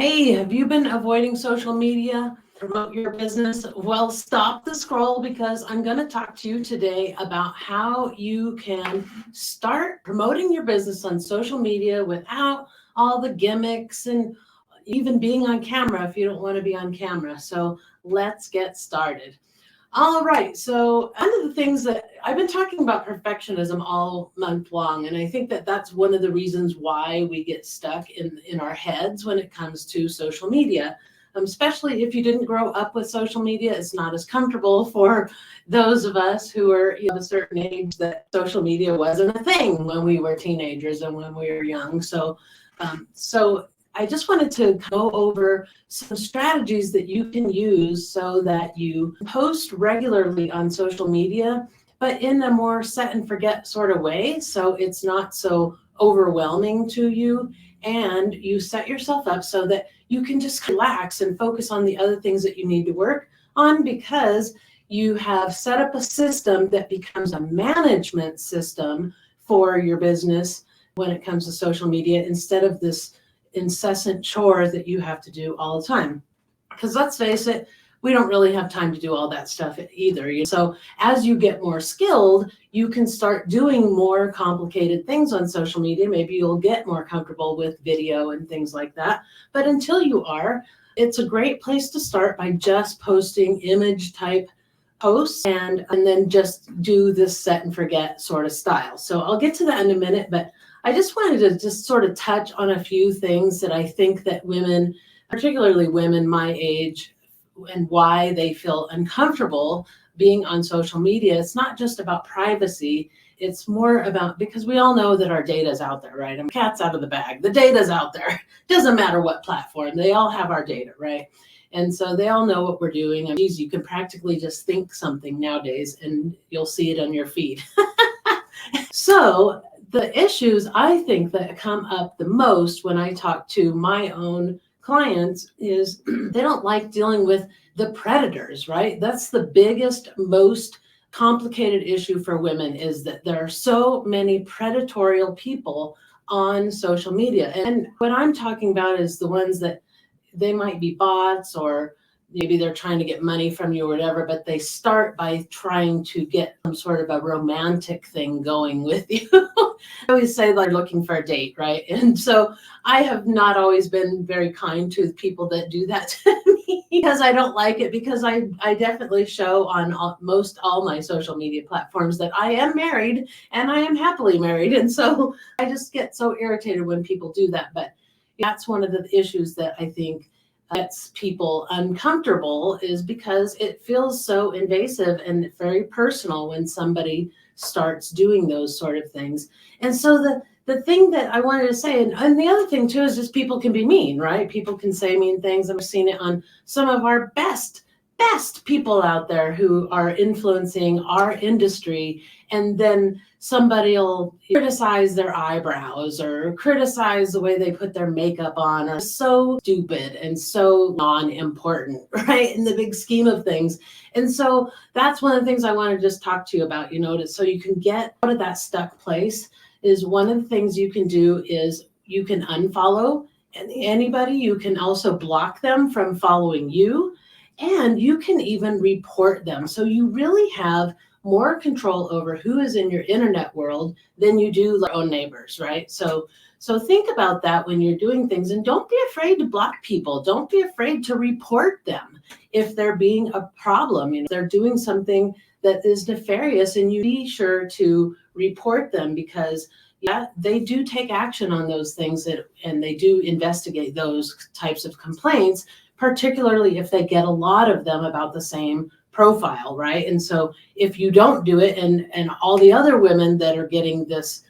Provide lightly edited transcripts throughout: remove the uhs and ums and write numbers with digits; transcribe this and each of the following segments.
Hey, have you been avoiding social media to promote your business? Well, stop the scroll because I'm going to talk to you today about how you can start promoting your business on social media without all the gimmicks and even being on camera if you don't want to be on camera. So let's get started. All right. So one of the things that I've been talking about perfectionism all month long, and I think that that's one of the reasons why we get stuck in our heads when it comes to social media. Especially if you didn't grow up with social media, it's not as comfortable for those of us who are a certain age that social media wasn't a thing when we were teenagers and when we were young. So I just wanted to go over some strategies that you can use so that you post regularly on social media, but in a more set and forget sort of way. So it's not so overwhelming to you, and you set yourself up so that you can just relax and focus on the other things that you need to work on, because you have set up a system that becomes a management system for your business when it comes to social media, instead of this incessant chore that you have to do all the time. Because let's face it, we don't really have time to do all that stuff either. So as you get more skilled, you can start doing more complicated things on social media. Maybe you'll get more comfortable with video and things like that. But until you are, it's a great place to start by just posting image type posts and then just do this set and forget sort of style. So I'll get to that in a minute, but I just wanted to just sort of touch on a few things that I think that women, particularly women my age, and why they feel uncomfortable being on social media. It's not just about privacy. It's more about, because we all know that our data is out there, right? Cat's out of the bag. The data's out there. Doesn't matter what platform. They all have our data, right? And so they all know what we're doing. And geez, you can practically just think something nowadays and you'll see it on your feed. So the issues I think that come up the most when I talk to my own clients is they don't like dealing with the predators, right? That's the biggest, most complicated issue for women, is that there are so many predatory people on social media. And what I'm talking about is the ones that they might be bots, or maybe they're trying to get money from you or whatever, but they start by trying to get some sort of a romantic thing going with you. I always say they're looking for a date, right? And so I have not always been very kind to people that do that to me, because I don't like it, because I definitely show on most all my social media platforms that I am married and I am happily married. And so I just get so irritated when people do that. But that's one of the issues that I think gets people uncomfortable, is because it feels so invasive and very personal when somebody starts doing those sort of things. And so the thing that I wanted to say, and the other thing too, is just people can be mean, right? People can say mean things. I've seen it on some of our best people out there who are influencing our industry, and then somebody will criticize their eyebrows or criticize the way they put their makeup on, or so stupid and so non-important, right, in the big scheme of things. And so that's one of the things I want to just talk to you about, so you can get out of that stuck place. Is one of the things you can do is you can unfollow anybody. You can also block them from following you, and you can even report them. So you really have more control over who is in your internet world than you do your own neighbors, right? So think about that when you're doing things, and don't be afraid to block people. Don't be afraid to report them if they're being a problem. If they're doing something that is nefarious, and you be sure to report them, because they do take action on those things, and they do investigate those types of complaints, particularly if they get a lot of them about the same profile, right? And so if you don't do it, and all the other women that are getting this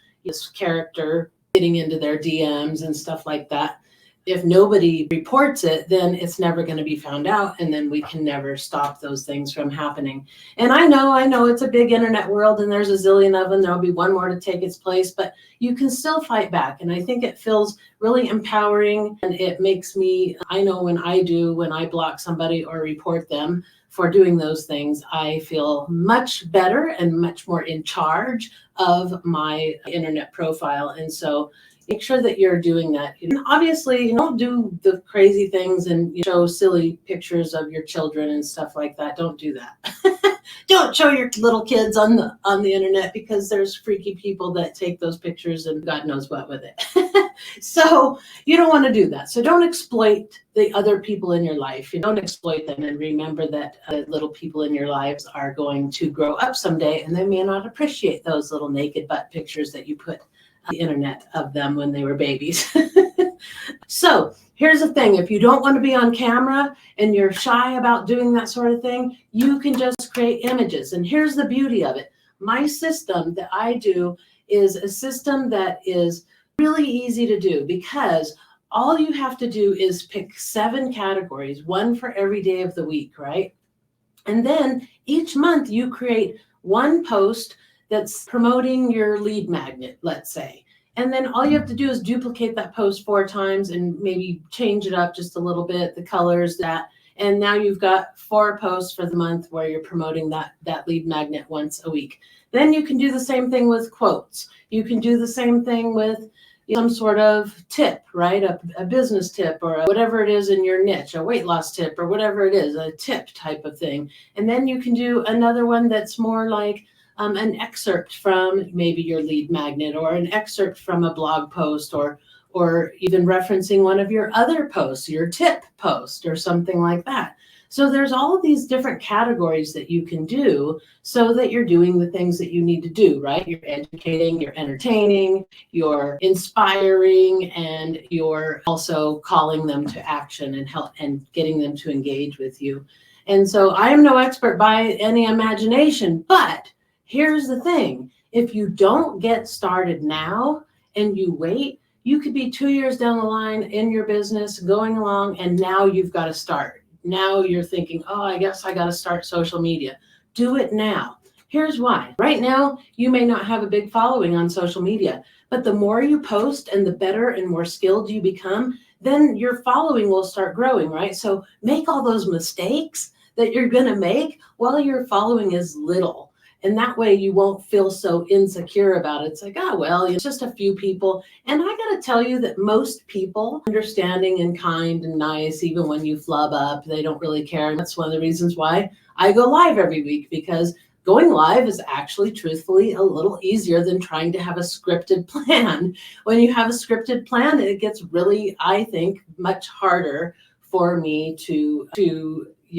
character getting into their DMs and stuff like that, if nobody reports it, then it's never going to be found out, and then we can never stop those things from happening. And I know it's a big internet world, and there's a zillion of them. There'll be one more to take its place, but you can still fight back. And I think it feels really empowering, and it makes me, I know when I block somebody or report them for doing those things, I feel much better and much more in charge of my internet profile. And so make sure that you're doing that. And obviously, you don't do the crazy things and show silly pictures of your children and stuff like that. Don't do that. Don't show your little kids on the internet, because there's freaky people that take those pictures and God knows what with it. So you don't want to do that. So don't exploit the other people in your life. You don't exploit them, and remember that little people in your lives are going to grow up someday, and they may not appreciate those little naked butt pictures that you put on the internet of them when they were babies. So here's the thing. If you don't want to be on camera and you're shy about doing that sort of thing, you can just create images. And here's the beauty of it. My system that I do is a system that is really easy to do, because all you have to do is pick 7 categories, one for every day of the week, right? And then each month you create one post that's promoting your lead magnet, let's say. And then all you have to do is duplicate that post 4 times and maybe change it up just a little bit, the colors, that. And now you've got 4 posts for the month where you're promoting that lead magnet once a week. Then you can do the same thing with quotes. You can do the same thing with some sort of tip, right? A business tip, or whatever it is in your niche, a weight loss tip, or whatever it is, a tip type of thing. And then you can do another one that's more like an excerpt from maybe your lead magnet, or an excerpt from a blog post, or even referencing one of your other posts, your tip post or something like that. So there's all of these different categories that you can do so that you're doing the things that you need to do, right? You're educating, you're entertaining, you're inspiring, and you're also calling them to action and help and getting them to engage with you. And so I am no expert by any imagination, but here's the thing. If you don't get started now and you wait, you could be 2 years down the line in your business going along, and now you've got to start. Now you're thinking, oh, I guess I got to start social media. Do it now. Here's why. Right now, you may not have a big following on social media, but the more you post and the better and more skilled you become, then your following will start growing, right? So make all those mistakes that you're going to make while your following is little. And that way you won't feel so insecure about it. It's like, oh, well, it's just a few people. And I got to tell you that most people, understanding and kind and nice, even when you flub up, they don't really care. And that's one of the reasons why I go live every week, because going live is actually, truthfully, a little easier than trying to have a scripted plan. When you have a scripted plan, it gets really, I think, much harder for me to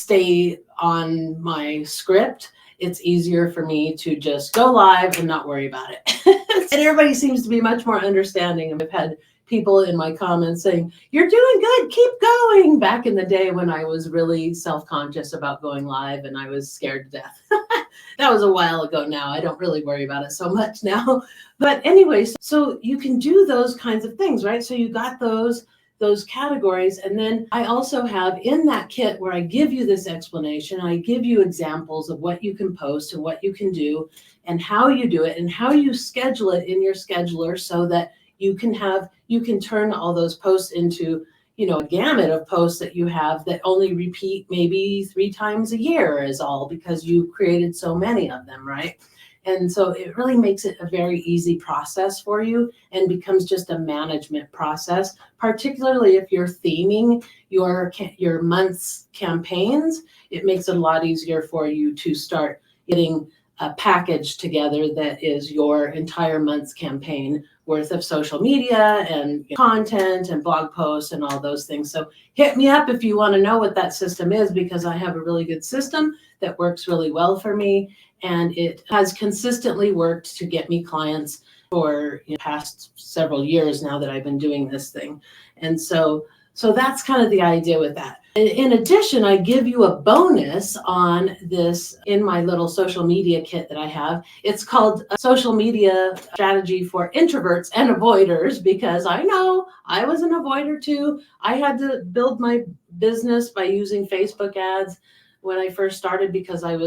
stay on my script. It's easier for me to just go live and not worry about it. And everybody seems to be much more understanding. I've had people in my comments saying, you're doing good, keep going. Back in the day when I was really self-conscious about going live and I was scared to death. That was a while ago now. I don't really worry about it so much now. But anyways, so you can do those kinds of things, right? So you got those categories. And then I also have in that kit where I give you this explanation, I give you examples of what you can post and what you can do and how you do it and how you schedule it in your scheduler, so that you can turn all those posts into, a gamut of posts that you have that only repeat maybe 3 times a year is all, because you created so many of them, right? And so it really makes it a very easy process for you and becomes just a management process, particularly if you're theming your month's campaigns. It makes it a lot easier for you to start getting a package together that is your entire month's campaign worth of social media and content and blog posts and all those things. So hit me up if you want to know what that system is, because I have a really good system that works really well for me. And it has consistently worked to get me clients for the past several years now that I've been doing this thing. And so that's kind of the idea with that. In addition, I give you a bonus on this in my little social media kit that I have. It's called a Social Media Strategy for Introverts and Avoiders, because I know I was an avoider too. I had to build my business by using Facebook ads when I first started, because I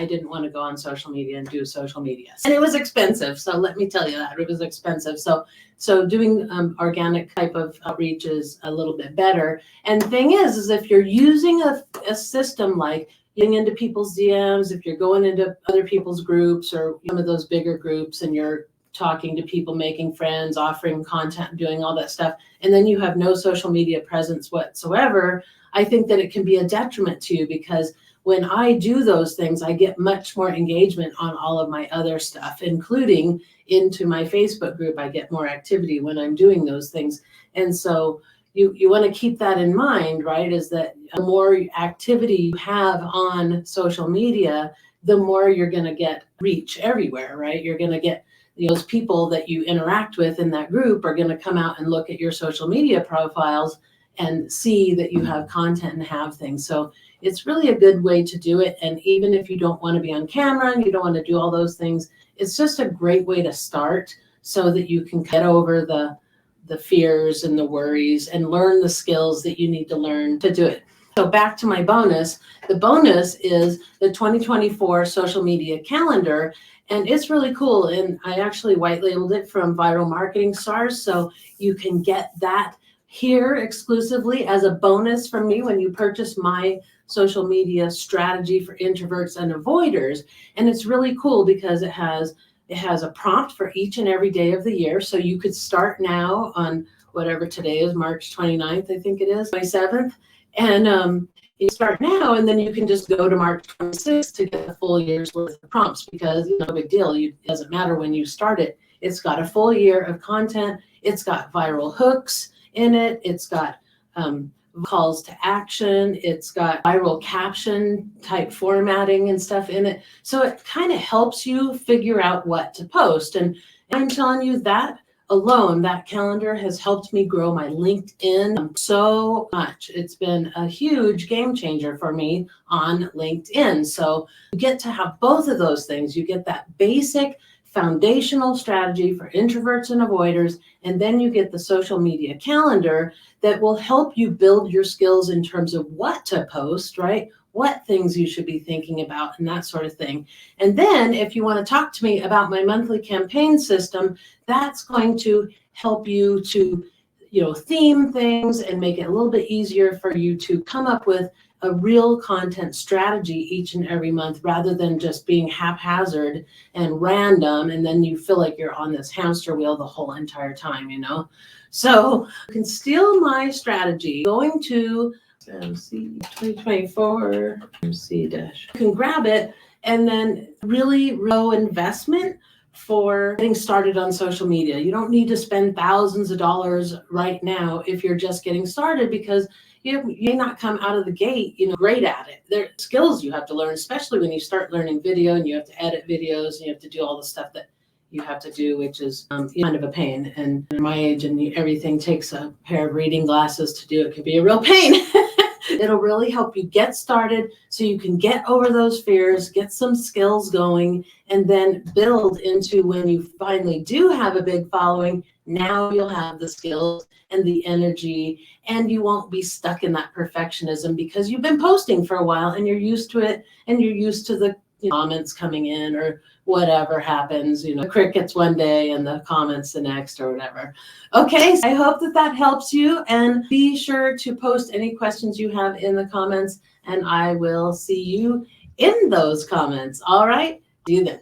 didn't want to go on social media and do social media. And it was expensive. So let me tell you that it was expensive. So doing organic type of outreach is a little bit better. And the thing is if you're using a system like getting into people's DMs, if you're going into other people's groups or some of those bigger groups, and you're talking to people, making friends, offering content, doing all that stuff, and then you have no social media presence whatsoever, I think that it can be a detriment to you, because when I do those things, I get much more engagement on all of my other stuff, including into my Facebook group. I get more activity when I'm doing those things. And so you want to keep that in mind, right? Is that the more activity you have on social media, the more you're going to get reach everywhere, right? You're going to get those people that you interact with in that group are going to come out and look at your social media profiles and see that you have content and have things. So it's really a good way to do it. And even if you don't want to be on camera and you don't want to do all those things, it's just a great way to start so that you can get over the fears and the worries and learn the skills that you need to learn to do it. So back to my bonus. The bonus is the 2024 social media calendar. And it's really cool. And I actually white labeled it from Viral Marketing Stars. So you can get that here exclusively as a bonus from me when you purchase my social media strategy for introverts and avoiders. And it's really cool because it has a prompt for each and every day of the year. So you could start now on whatever today is, March 29th, I think it is, 27th. And you start now, and then you can just go to March 26th to get the full year's worth of prompts, because no big deal. It doesn't matter when you start it. It's got a full year of content. It's got viral hooks in it. It's got calls to action. It's got viral caption type formatting and stuff in it. So it kind of helps you figure out what to post. And I'm telling you, that alone, that calendar has helped me grow my LinkedIn so much. It's been a huge game changer for me on LinkedIn. So you get to have both of those things. You get that basic foundational strategy for introverts and avoiders, and then you get the social media calendar that will help you build your skills in terms of what to post, right? What things you should be thinking about and that sort of thing. And then if you want to talk to me about my monthly campaign system, that's going to help you to, theme things and make it a little bit easier for you to come up with a real content strategy each and every month, rather than just being haphazard and random. And then you feel like you're on this hamster wheel the whole entire time, So you can steal my strategy going to MC 2024 MC dash. You can grab it, and then really low investment for getting started on social media. You don't need to spend thousands of dollars right now if you're just getting started, because you may not come out of the gate, great at it. There are skills you have to learn, especially when you start learning video and you have to edit videos and you have to do all the stuff that you have to do, which is kind of a pain. And at my age, and everything takes a pair of reading glasses to do. It can be a real pain. It'll really help you get started so you can get over those fears, get some skills going, and then build into when you finally do have a big following. Now you'll have the skills and the energy, and you won't be stuck in that perfectionism because you've been posting for a while and you're used to it, and you're used to the comments coming in or whatever happens, crickets one day and the comments the next or whatever. Okay, so I hope that helps you, and be sure to post any questions you have in the comments, and I will see you in those comments. All right, see you then.